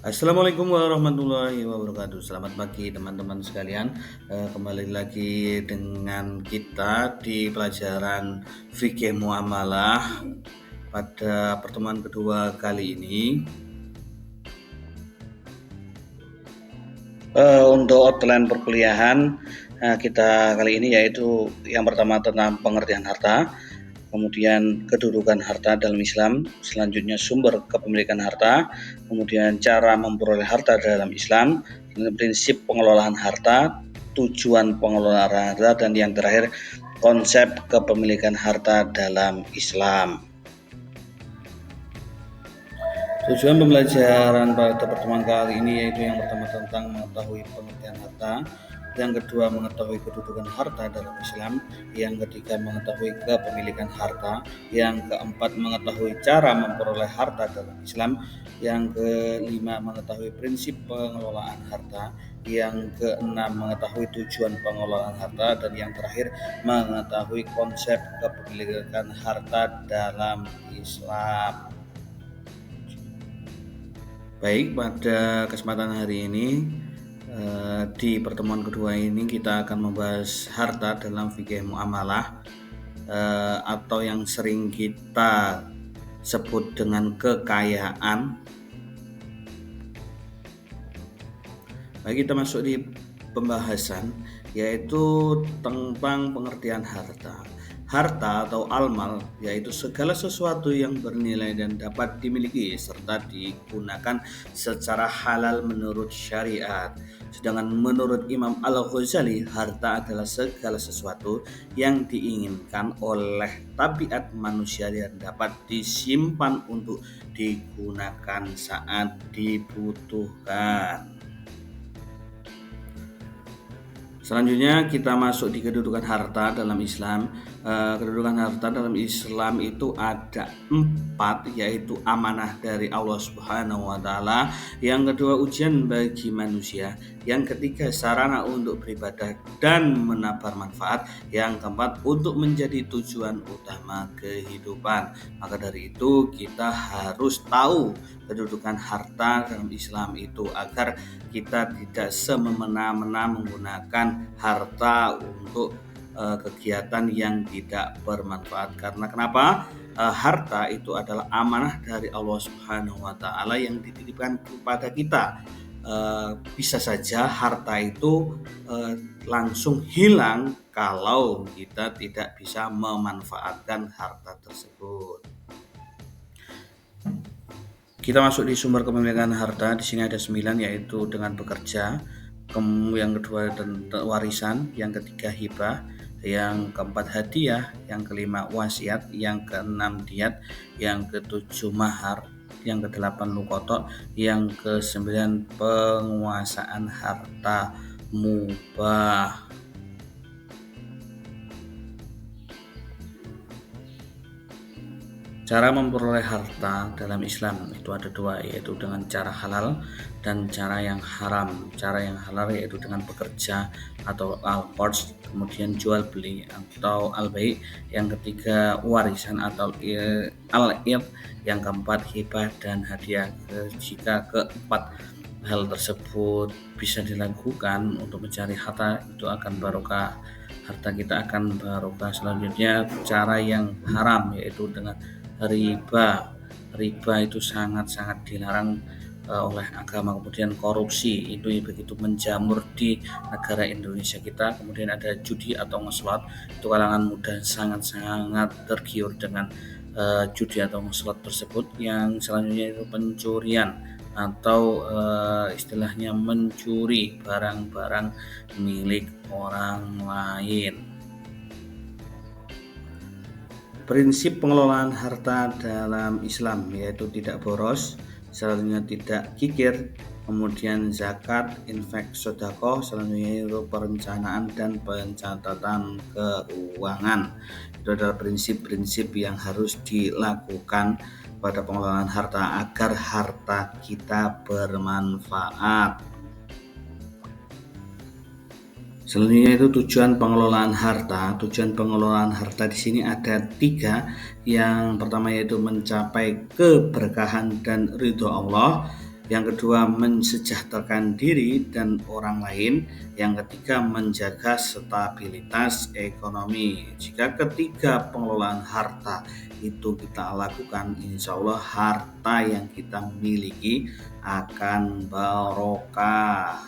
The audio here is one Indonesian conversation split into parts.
Assalamualaikum warahmatullahi wabarakatuh. Selamat pagi teman-teman sekalian. Kembali lagi dengan kita di pelajaran fikih muamalah pada pertemuan kedua kali ini. Untuk outline perkuliahan kita kali ini yaitu yang pertama tentang pengertian harta, kemudian kedudukan harta dalam Islam, selanjutnya sumber kepemilikan harta, kemudian cara memperoleh harta dalam Islam, prinsip pengelolaan harta, tujuan pengelolaan harta, dan yang terakhir konsep kepemilikan harta dalam Islam. Tujuan pembelajaran pada pertemuan kali ini yaitu yang pertama tentang mengetahui pengertian harta, yang kedua mengetahui kedudukan harta dalam Islam, yang ketiga mengetahui kepemilikan harta, yang keempat mengetahui cara memperoleh harta dalam Islam, yang kelima mengetahui prinsip pengelolaan harta, yang keenam mengetahui tujuan pengelolaan harta, dan yang terakhir mengetahui konsep kepemilikan harta dalam Islam. Baik, pada kesempatan hari ini di pertemuan kedua ini kita akan membahas harta dalam fikih muamalah atau yang sering kita sebut dengan kekayaan. Baik, kita masuk di pembahasan yaitu tentang pengertian harta. Harta atau al-mal yaitu segala sesuatu yang bernilai dan dapat dimiliki serta digunakan secara halal menurut syariat. Sedangkan menurut Imam Al-Ghazali, harta adalah segala sesuatu yang diinginkan oleh tabiat manusia dan dapat disimpan untuk digunakan saat dibutuhkan. Selanjutnya kita masuk di kedudukan harta dalam Islam. Kedudukan harta dalam Islam itu ada 4, yaitu amanah dari Allah Subhanahu wa Ta'ala, yang kedua ujian bagi manusia, yang ketiga sarana untuk beribadah dan menabar manfaat, yang keempat untuk menjadi tujuan utama kehidupan. Maka dari itu kita harus tahu kedudukan harta dalam Islam itu agar kita tidak semena-mena menggunakan harta untuk kegiatan yang tidak bermanfaat. Karena kenapa? Harta itu adalah amanah dari Allah Subhanahu wa Ta'ala yang dititipkan kepada kita. Bisa saja harta itu langsung hilang kalau kita tidak bisa memanfaatkan harta tersebut. Kita masuk di sumber kepemilikan harta. Di sini ada 9, yaitu dengan bekerja, yang kedua warisan, yang ketiga hibah, yang keempat hadiah, yang kelima wasiat, yang keenam diat, yang ketujuh mahar, yang kedelapan lukotok, yang kesembilan penguasaan harta mubah. Cara memperoleh harta dalam Islam itu ada 2, yaitu dengan cara halal dan cara yang haram. Cara yang halal yaitu dengan bekerja atau al-qard, kemudian jual beli atau al-bai', yang ketiga warisan atau al-irth, yang keempat hibah dan hadiah. Jika keempat hal tersebut bisa dilakukan untuk mencari harta, itu akan barokah, harta kita akan barokah. Selanjutnya cara yang haram yaitu dengan riba. Riba itu sangat-sangat dilarang oleh agama. Kemudian korupsi itu begitu menjamur di negara Indonesia kita. Kemudian ada judi atau ngeslot, itu kalangan muda sangat-sangat tergiur dengan judi atau ngeslot tersebut. Yang selanjutnya itu pencurian atau istilahnya mencuri barang-barang milik orang lain. Prinsip pengelolaan harta dalam Islam yaitu tidak boros, selanjutnya tidak kikir, kemudian zakat, infak, sedekah, selanjutnya itu perencanaan dan pencatatan keuangan. Itu adalah prinsip-prinsip yang harus dilakukan pada pengelolaan harta agar harta kita bermanfaat. Selanjutnya itu tujuan pengelolaan harta. Tujuan pengelolaan harta di sini ada 3. Yang pertama yaitu mencapai keberkahan dan ridho Allah. Yang kedua, mensejahterakan diri dan orang lain. Yang ketiga, menjaga stabilitas ekonomi. Jika ketiga pengelolaan harta itu kita lakukan, insya Allah harta yang kita miliki akan barokah.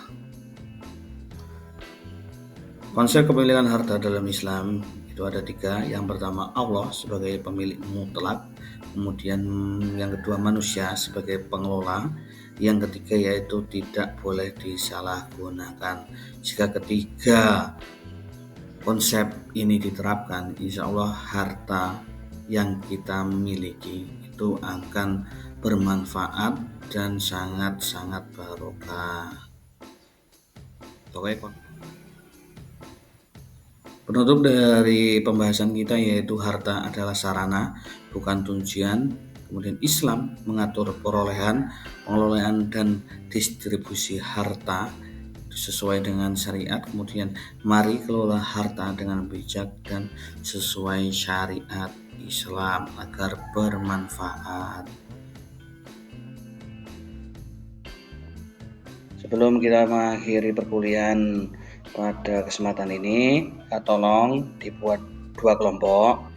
Konsep kepemilikan harta dalam Islam itu ada 3. Yang pertama, Allah sebagai pemilik mutlak. Kemudian yang kedua, manusia sebagai pengelola. Yang ketiga yaitu tidak boleh disalahgunakan. Jika ketiga konsep ini diterapkan, insya Allah harta yang kita miliki itu akan bermanfaat dan sangat-sangat barokah. Oke, penutup dari pembahasan kita yaitu harta adalah sarana, bukan tujuan. Kemudian Islam mengatur perolehan, pengelolaan dan distribusi harta sesuai dengan syariat. Kemudian mari kelola harta dengan bijak dan sesuai syariat Islam agar bermanfaat. Sebelum kita mengakhiri perkuliahan pada kesempatan ini, tolong dibuat 2 kelompok.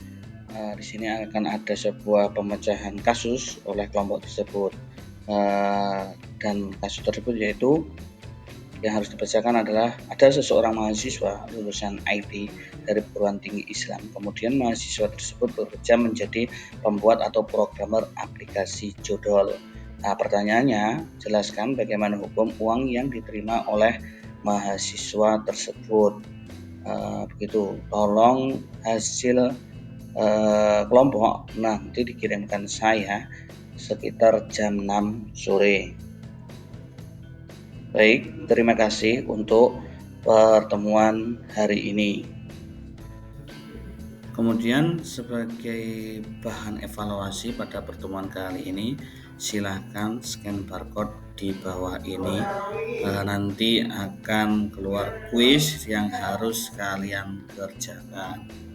Di sini akan ada sebuah pemecahan kasus oleh kelompok tersebut, dan kasus tersebut yaitu yang harus dibacakan adalah ada seseorang mahasiswa lulusan IT dari perguruan tinggi Islam. Kemudian mahasiswa tersebut bekerja menjadi pembuat atau programmer aplikasi jodol. Nah, pertanyaannya, jelaskan bagaimana hukum uang yang diterima oleh mahasiswa tersebut. Begitu. Tolong hasil kelompok nanti dikirimkan saya sekitar jam 6 sore. Baik, terima kasih untuk pertemuan hari ini. Kemudian sebagai bahan evaluasi pada pertemuan kali ini, silahkan scan barcode di bawah ini. Nanti akan keluar kuis yang harus kalian kerjakan.